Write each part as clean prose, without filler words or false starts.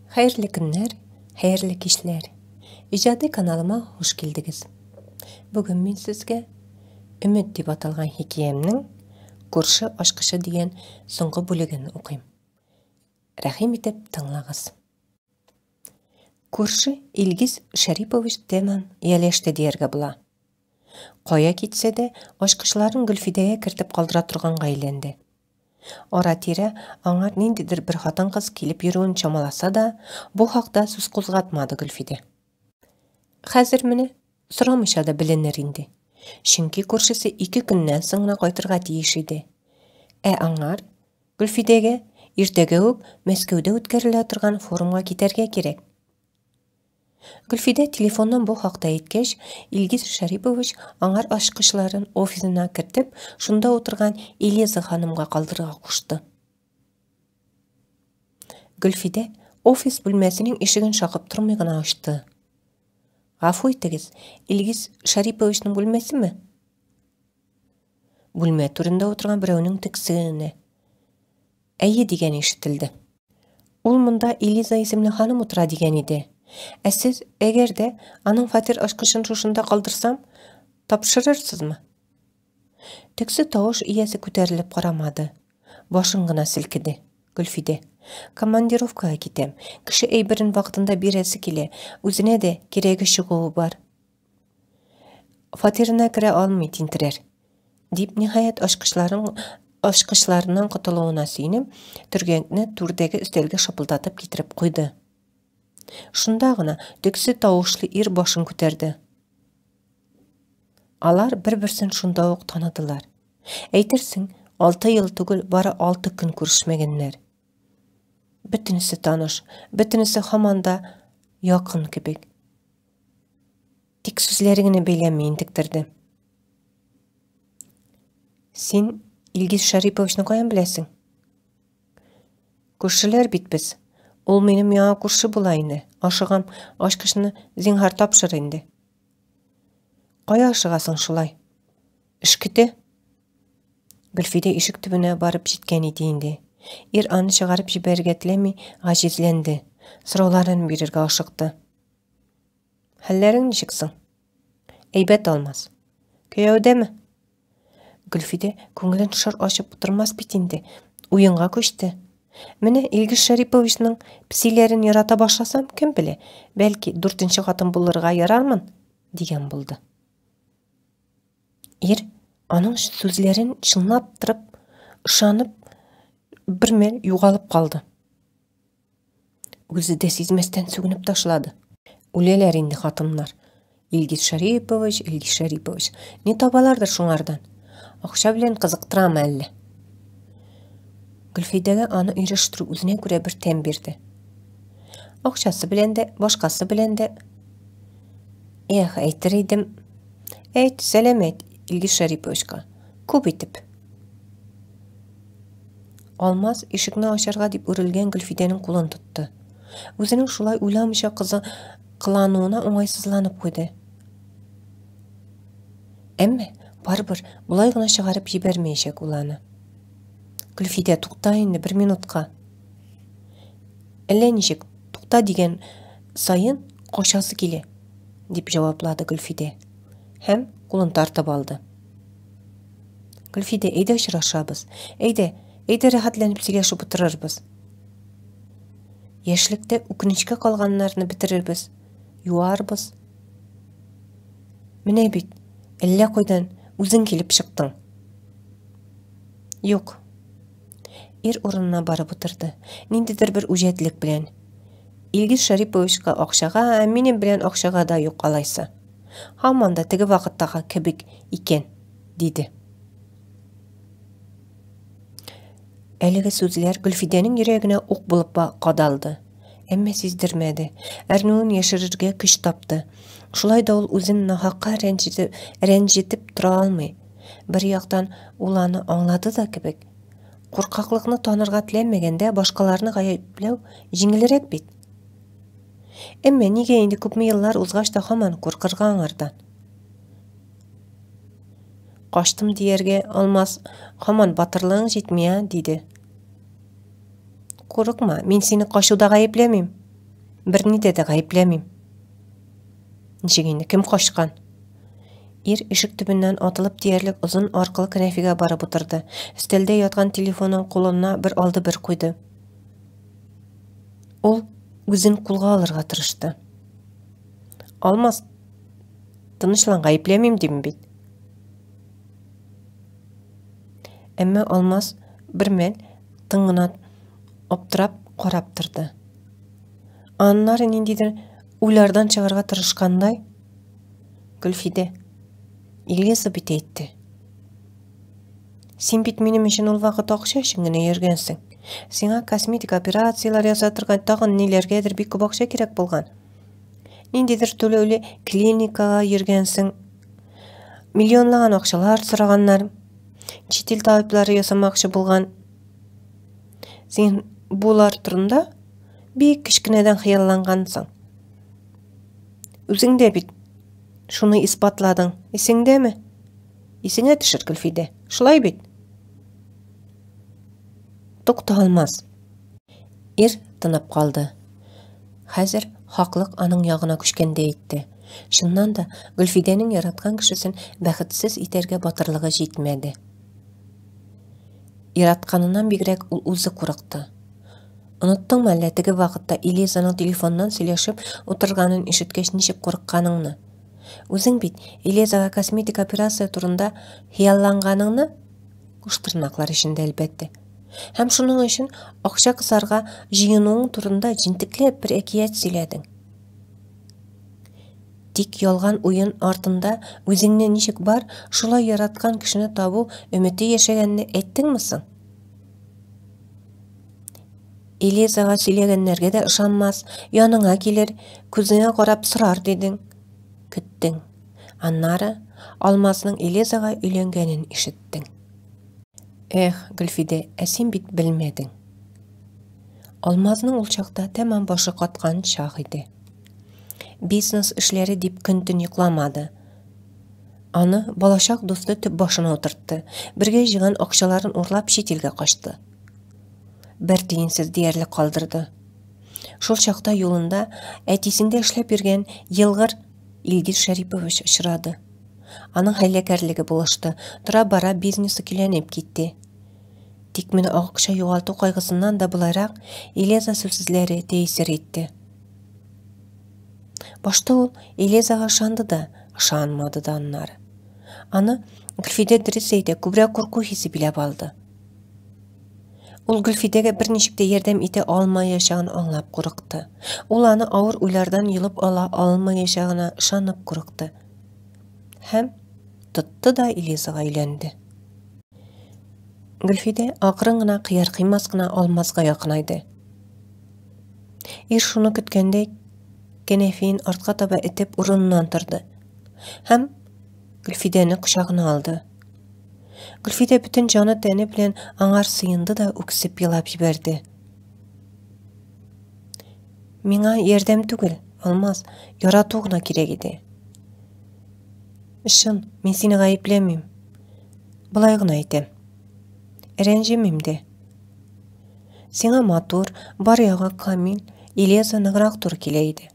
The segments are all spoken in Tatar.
Hayırlı günler, hayırlı kişiler. İcadi kanalıma hoş geldiniz. Bugün men sizge Ümit dep atalgan hikayemning Көрші ашқышы деген соңғы бөлігін оқим. Рахим етіп тыңлағыз. Көрші Илгиз Шарипович деман елешті дерге була. Қоя кетсе де, ашқышларын Гүлфидеге кіртіп қалдыра тұрғанға айленді. Ора-тирә аңар ниндидер бір хатын қыз келіп йөрүен чамаласа да, бу хакта сүз кузгатмады Гүлфиде. Хәзер менә сорамыйча да беленер инде. Чөнки күршесе 2 көннән соң гына кайтырга тиеш иде. Аңар Гүлфидеге иртәгә үк Мәскәүдә үткәрелә торган форумга китәргә кирәк. Гүлфиде телефоннан бу хакта әйткәч, Илгиз Шарипович аңар ашкышларын офисына кертеп, шунда утырган Элиза ханымга калдырырга кушты. Гүлфиде офис бүлмәсенең ишеген шакып тормый гына ачты. Гафу итегез, Илгиз Шариповичның бүлмәсеме? Бүлмә түрендә утырган берәүнең тексене. Әйе дигән ишетелде. Ул монда Элиза исемле ханым утыра дигән иде. Сез әгәр дә аның фатир ачкычын шушында калдырсам, тапшырырсызмы? Тексе тавыш иясе күтәрелеп карамады. Башын гына селкеде. Гүлфиде: командировкага китәм. Кеше әйберен вакытында бирәсе килә. Үзенә дә кирәге чыгуы бар. Фатирына керә алмый тинтерер. Дип ниһаять ашкычларынан кутылуына сөйнеп, төргәнне түрдәге өстәлгә шапылдатып китереп куйды. Шунда гына тексе тавышлы ир башын күтәрде. Алар бер-берсен шунда ук таныдылар. Әйтерсең, 6 ел түгел, бары 6 көн күрешмәгәннәр. Бөтенесе таныш, бөтенесе һаманда якын кебек. Тик сүзләре генә бәйләми интектерде. Син Илгиз Шариповичны каян беләсең? Күршеләр бит без. Ул минем яңа күрше була инде. Ашыгам, ашкышны зинһар тапшыр инде. Кая ашыгасың шулай? Эшкете? Гүлфиде ишек төбенә барып җиткән иде инде. Ир аны чыгарып җибәрергә теләми, гаҗизләнде. Сорауларын бирергә ашыкты. Хәлләрең ничек соң? Әйбәт Алмаз. Кияүдәме? Гүлфиде күңелен шыр ачып утырмас бит инде. Уенга күчте. Менә Илгиз Шариповичның псиләрен ярата башласам, кем белә, бәлки 4нче хатын булырга ярармын, дигән булды. Ир аның сүзләрен чынлап торып, ышанып, bir мәл югалып калды. Үзе дә сизмәстән сүгенеп ташлады. Үләләр инде хатыннар. Илгиз Шарипович. Не табалардыр шуңардан? Акча белән кызыктырамы әллә? Гүлфидәгә аны ирештирү үзенә күрә бер тәм бирде. Акчасы белән дә, башкасы белән дә. Әйтер идем. Әйт, сәлам әйт Илгиз Шариповичка. Күп итеп. Алмаз ишекне ачарга дип үрелгән Гүлфидәнең кулын тотты. Үзенең шулай уйламыйча кылануына уңайсызланып куйды. Әмма барыбер булай гына чыгарып җибәрмәячәк ул аны. Гүлфидә, тукта инде 1 минутка. Әллә ничек, тукта дигән сайын качасы килә, дип җаваплады Гүлфидә. Һәм кулын тартып алды. Гүлфидә, әйдә очрашабыз. Әйдә рәхәтләнеп сөйләшеп утырырбыз. Яшьлектә үкенечкә калганнарны бетерербез, юарбыз. Менә бит, әллә кайдан үзең килеп чыктың. Юк. Ир урынына барып утырды. Ниндидер бер үҗәтлек белән. Илгиз Шариповичка акчага, минем белән акчага да юк алайса. Һаман да теге вакыттагы кебек икән, диде. Әлеге сүзләр Гүлфидәнең йөрәгенә ук булып кадалды. Әмма сиздермәде. Әрнүен яшерергә көч тапты. Шулай да ул үзен нахакка рәнҗетеп тора алмый. Бер яктан ул аны аңлады да кебек. Куркаклыкны танырга теләмәгәндә башкаларны гаепләү җиңелрәк бит. Әмма нигә инде күпме еллар узгач та һаман куркырга аңардан? Каштым дияргә Алмаз, һаман батырлыгың җитми, диде. Курыкма, мин сине качуда гаепләмим. Бірні де ғайыпләмим. Ничегенде, кім қошқан? Ир ишек төбеннән атылып тиярлек озын аркылы кенәфигә барып утырды. Өстәлдә яткан телефонын кулына бер алды, бер куйды. Ул үзен кулга алырга тырышты. Алмас, тынычлан, гаепләмим дим бит. Әмма Алмас бер мәл тыңгына аптырап карап торды. Аннары ниндидер уйлардан чыгарга тырышкандай, Гөлфиде, Илеза бит әйтте. Син бит минем өчен ул вакыт акча өчен генә йөргәнсең. Сиңа косметик операциялар ясатырга тагын ниләргәдер бик күп акча кирәк булган. Ниндидер төлөүле клиникага йөргәнсең. Миллионлаган акчалар сораганнар. Чит ил табиблары ясамакчы булган. Син булар турында бик кичкенәдән хыяллангансың. Үзең дә бит шуны испатладың. Исеңдәме? Исеңә төшер, Гөлфиде. Шулай бит. Тукта Алмас. Ир тынып калды. Хәзер хаклык аның ягына күчкәндә әйтте. Шуннан да Гөлфидәнең яраткан кешесен бәхетсез итәргә батырлыгы җитмәде. Яратканынан бигрәк ул үзе курыкты. Оныттыңмы әллә теге вакытта Илезаның телефоннан сөйләшеп утырганын ишеткәч ничек курыкканыңны? Үзең бит Илезага косметик операция турында хыялланганыңны, куштырнаклар эчендә әлбәттә. Һәм шуның өчен акча кысарга җыенуың турында җинтекләп бер әкият сөйләдең. Тик ялган уен артында үзеңне ничек бар, шулай яраткан кешене табу өмете яшәгәнне әйттеңме соң? Илезага сөйләгәннәргә дә ышанмас, яныңа килер, күзеңә карап сорар дидең. Көттең. Аннары Алмасның Илезага өйләнгәнен ишеттең. Эх, Гөлфиде, син бит белмәдең. Алмазның ул чакта тәмам башы каткан чак иде. Бизнес эшләре дип көн-төн йокламады. Аны балачак дусты төп башына утыртты. Бергә җыган акчаларын урлап чит илгә качты. Бер тиенсез диярлек калдырды. Шул чакта юлында әтисендә эшләп йөргән Елгыр Илгиз Шәрипович очрады. Аның хәйләкәрлеге булышты. Тора-бара бизнесы көйләнеп китте. Тик менә акча югалту кайгысыннан да буларак Илеза сүзләре тәэсир итте. Башта ул Илезага ышанды да, ышанмады да аннары. Аны Гөлфиде дөрес әйтә, күбрәк курку хисе биләп алды. Ул Гөлфидәгә берничек тә ярдәм итә алмаячагын аңлап курыкты. Ул аны авыр уйлардан йылып ала алмаячагына ышанып курыкты. Һәм тотты да Илезага өйләнде. Гөлфиде акрын гына кыяр кыймас кына Алмазга якынайды. Ир шуны көткәндәй кенәфин артка таба этеп урыныннан торды. Һәм Гөлфидәне кочагына алды. Гөлфидә бүтән җаны тәне белән аңар сыенды да үксеп елап җибәрде. Миңа ярдәм түгел, Алмаз, ярату гына кирәк иде. Ишен, мин сине гаепләмим. Булай гына әйтәм. Рәнҗемим дә. Сиңа матур, бар ягы камил, Илеза ныграк тур килә иде.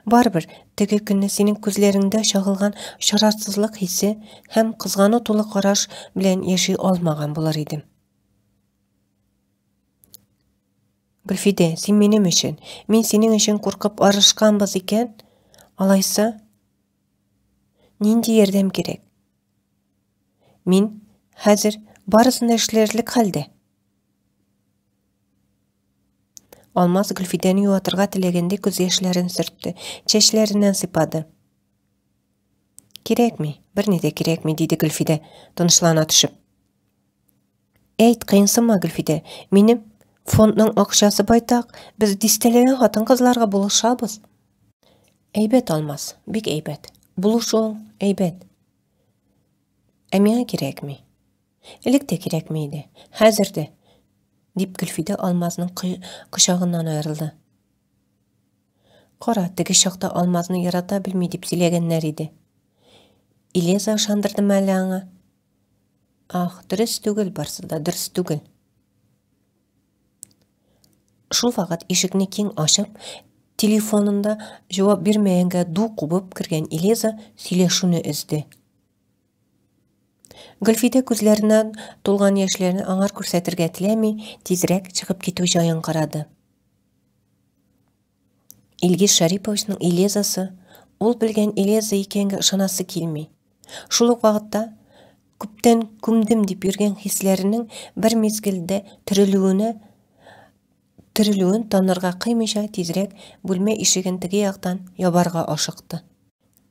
Барбер, теге көнне синең күзләреңдә чагылган шаратсызлык хисе һәм кызгану тулы караш белән яши алмаган булыр идем. Гөлфиде, син минем өчен, мин синең өчен куркып арышканбыз икән, алайса, нинди ярдәм кирәк? Мин хәзер барысын да эшләрлек хәлдә. Алмаз Гөлфидәне юатырга теләгәндә күз яшьләрен сөртте, чәчләреннән сыйпады. Кирәкми, берни дә кирәкми, диде Гөлфидә, тынычлана төшеп. Әйт, кыйынсынма, Гөлфидә, минем фондның акчасы байтак, без дистәләгән хатын-кызларга булышабыз. Әйбәт, Алмаз, бик әйбәт. Булышу әйбәт. Ә миңа кирәкми. Элек тә кирәкми иде, хәзер дә. Дип Гөлфидә Алмазның кочагыннан аерылды. Кара, теге чакта Алмазны ярата белми дип сөйләгәннәр иде. Илеза ышандырдымы әле аңа? Ах, дөрес түгел, барсы да дөрес түгел. Шул вакыт ишекне киң ачып, Телефонында жауап бермәгәнгә ду кубып кергән Элиза сөйләшүне өзде. Гөлфидә күзләреннән тулган яшьләрне аңар күрсәтергә теләми, тизрәк чыгып китү җаен карады. Илгиз Шариповичның Элизасы, ул белгән Элиза икәнгә ышанасы килми. Шул ук вакытта күптән күмдем дип йөргән хисләренең бер мизгелдә терелүен танырга кыймыйча тизрәк бүлмә ишеген теге яктан ябарга ашыкты.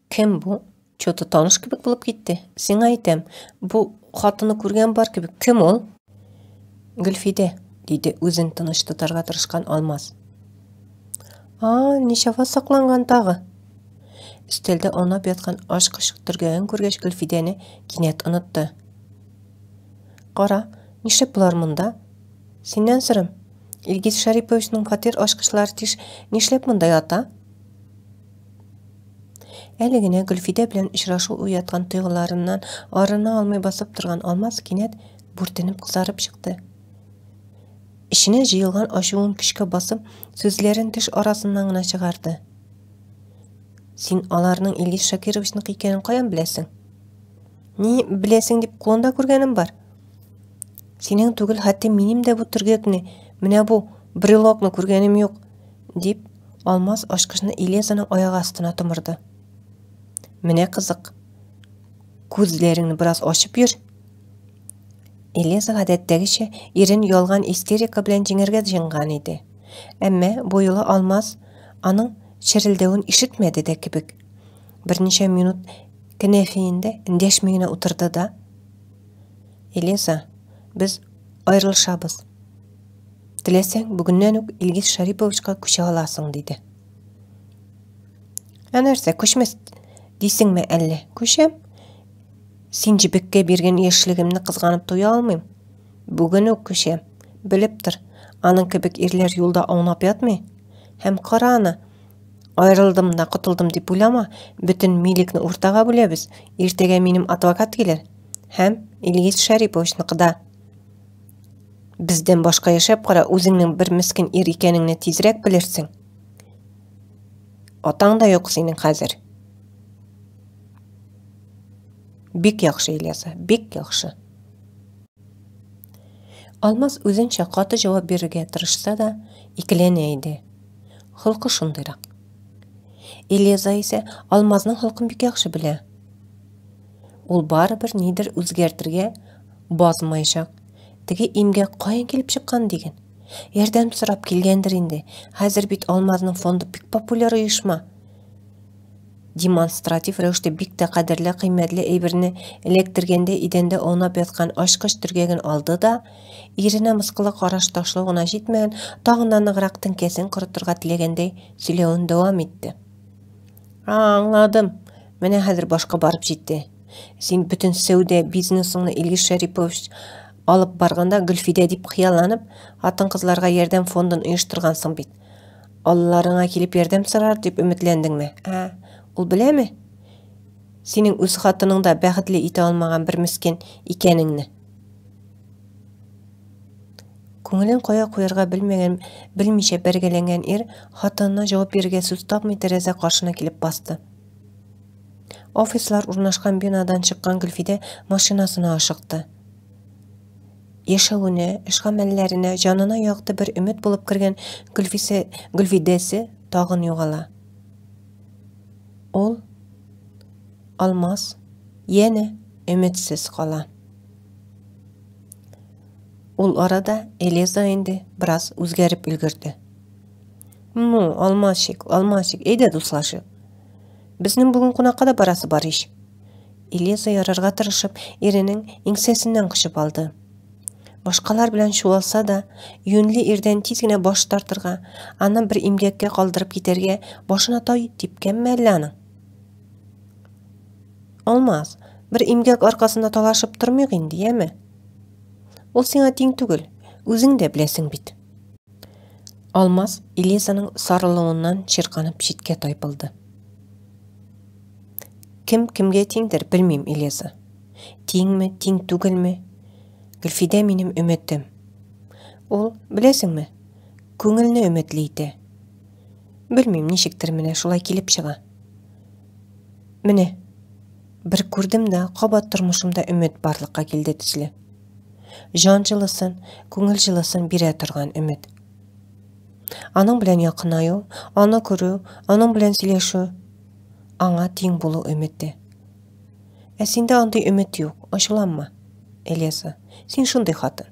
Кем бу? Чоты таныш кебек булып китте. Сиңа әйтәм, бу хатыны күргән бар кебек. Кем ул? Гөлфидә, диде үзен тыныч тотарга тырышкан Алмаз. Ничава сакланган тагы? Өстәлдә аунап яткан ачкыч төргәген күргәч Гөлфидәне кинәт онытты. Кара, нишләп булар монда? Синнән сырым. Илгиз Шариповичның фатир ачкычлары тиш нишләп монда ята? Әле генә Гөлфидә белән очрашу уяткан тойгыларыннан арына алмый басып торган Алмаз кинәт бүртенеп кызарып чыкты. Ишенә җыелган ачуын көчкә басып, сүзләрен теш арасыннан гына чыгарды. Син аларның Илгиз Шакировичның икәнен каян беләсең? Ни беләсең дип кулында күргәнем бар. Синең түгел, хәтта минем дә бу төргәкне, менә бу брелокны күргәнем юк, дип Алмаз ачкычны Элизаның аяк астына томырды. Менә кызык. Күзләреңне бераз ачып йөр. Элиза гадәттәгечә ирен ялган истерика белән җиңәргә җыенган иде. Әмма бу юлы Алмаз аның чирелдәвен ишетмәде дә кебек. Берничә минут кенәфиендә эндәшмәй генә утырды да: Элиза, без аерылышабыз. Теләсәң, бүгеннән үк Илгиз Шариповичка күчә аласың, диде. Нәрсә, күчмәс дисеңме әллә? Күчәм. Син җибеккә биргән яшьлегемне кызганып туя алмыйм. Бүген үк күчәм. Белеп тор, аның кебек ирләр юлда аунап ятмый. Һәм кара аны, аерылдым да кутылдым дип уйлама, бөтен милекне уртага бүләбез. Иртәгә минем адвокат килер. Һәм Илгиз Шариповичныкыда. Бездән башка яшәп кара, үзеңнең бер мескен ир икәнеңне тизрәк белерсең. Атаң да юк синең хәзер. Бик яхшы, Элиза, бик яхшы. Алмаз үзенчә каты җавап бирергә тырышса да, икеләнә иде. Холкы шундыйрак. Элиза исә Алмазның холкын бик яхшы белә. Ул барыбер нидер үзгәртергә базмайчак. Теге имгә каян килеп чыккан диген. Ярдәм сорап килгәндер инде. Хәзер бит Алмазның фонды бик популяр оешма. Демонстратив рәвештә бик тә кадерле, кыйммәтле әйберне электергәндә идәндә аунап яткан ачкыч төргәген алды да, иренә мыскыллы караш ташлау гына җитмәгән, тагын да ныграк теңкәсен корытырга теләгәндәй сөйләвен дәвам итте. Аңладым. Менә хәзер башка барып җитте. Син бөтен сәүдә бизнесыңны Илгиз Шарипович алып барганда Гөлфидә дип хыялланып, хатын-кызларга ярдәм фондын оештыргансың бит. Алларыңа килеп ярдәм сорар дип өметләндеңме? Ул беләме? Синең үз хатының да бәхетле итә алмаган бер мескен икәнеңне. Күңелен кая куярга белмичә бәргәләнгән ир хатынына җавап бирергә сүз тапмый тәрәзә каршына килеп басты. Офислар урнашкан бинадан чыккан Гөлфидә машинасына ашыкты. Яшәвенә, эш гамәлләренә, җанына якты бер өмет булып кергән Гөлфидәсе тагын югала. Ул, Алмаз, яне өметсез кала. Ул арада Элиза инде бераз үзгәреп өлгерде. Алмазчик, әйдә дуслашыйк. Безнең бүген кунакка да барасы бар иш. Элиза ярарга тырышып, иренең иңсәсеннән кычып алды. Башкалар белән чуалса да, юньле ирдән тиз генә баш тартырга, аны бер имгәккә калдырып китәргә башына тай типкәнме әллә аның? Алмаз, бер имгәк аркасында талашып тормыйк инде, яме? Ул сиңа тиң түгел, үзең дә беләсең бит. Алмаз Элизаның сарылуыннан чирканып читкә тайпылды. Кем кемгә тиңдер, белмим, Элиза. Тиңме, тиң түгелме? Гөлфидә минем өметем. Ул, беләсеңме, күңелне өметле итә. Білмейм, нешіктір менә шулай килеп чыга. Менә, бір күрдім да, қабат тормышымда үміт барлыққа келді төсле. Жан жылысын, көңіл жылысын бирә торган үміт. Аның белән якынаю, аны күрү, аның белән сөйләшү, аңа тиң булу үмете. Ә синдә андый үмет юк, ачуланма. Элиза, син шундый хатын.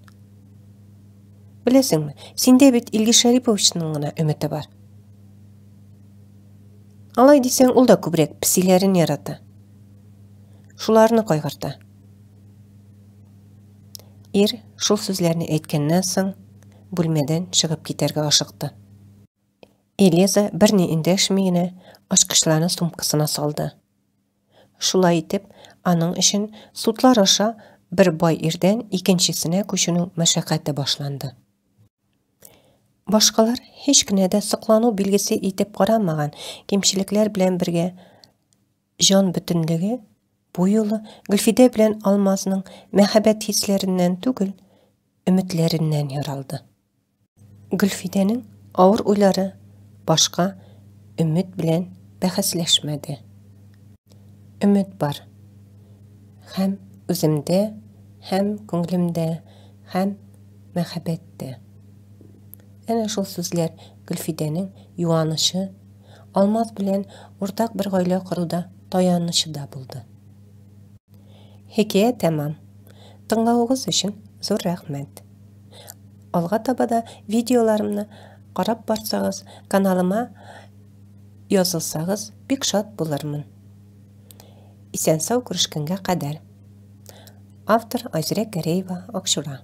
Беләсеңме, синдә бит Илгиз Шәриповичның гына үмете бар. Алай дисәң, ул да күбрәк песиләрен ярата. Шуларны кайгырта. Ир шул сүзләрне әйткәннән соң бүлмәдән чыгып китәргә ашыкты. Элиза берни эндәшми генә ачкычларны сумкасына салды. Шулай итеп, аның өчен судлар аша бер бай ирдән икенчесенә күчүнең мәшәкате башланды. Башкалар һеч кенә дә сыклану билгесе итеп карамаган кимчелекләр белән бергә җан бөтенлеге бу юлы Гөлфидә белән Алмазның мәхәббәт хисләреннән түгел, өметләреннән яралды. Гөлфидәнең авыр уйлары башка өмет белән бәхәсләшмәде. Өмет бар. Һәм үземдә, һәм күңелемдә, һәм мәхәббәттә. Әнә шул сүзләр Гөлфидәнең юанышы, Алмаз белән уртак бер гаилә коруда таянышы да булды. Хикәя тәмам. Тыңлавыгыз өчен зур рәхмәт. Алга таба да видеоларымны карап барсагыз, каналыма язылсагыз, бик шат булырмын. Исән-сау күрешкәнгә кадәр. Автор Айзрә Гәрәева, Акчура.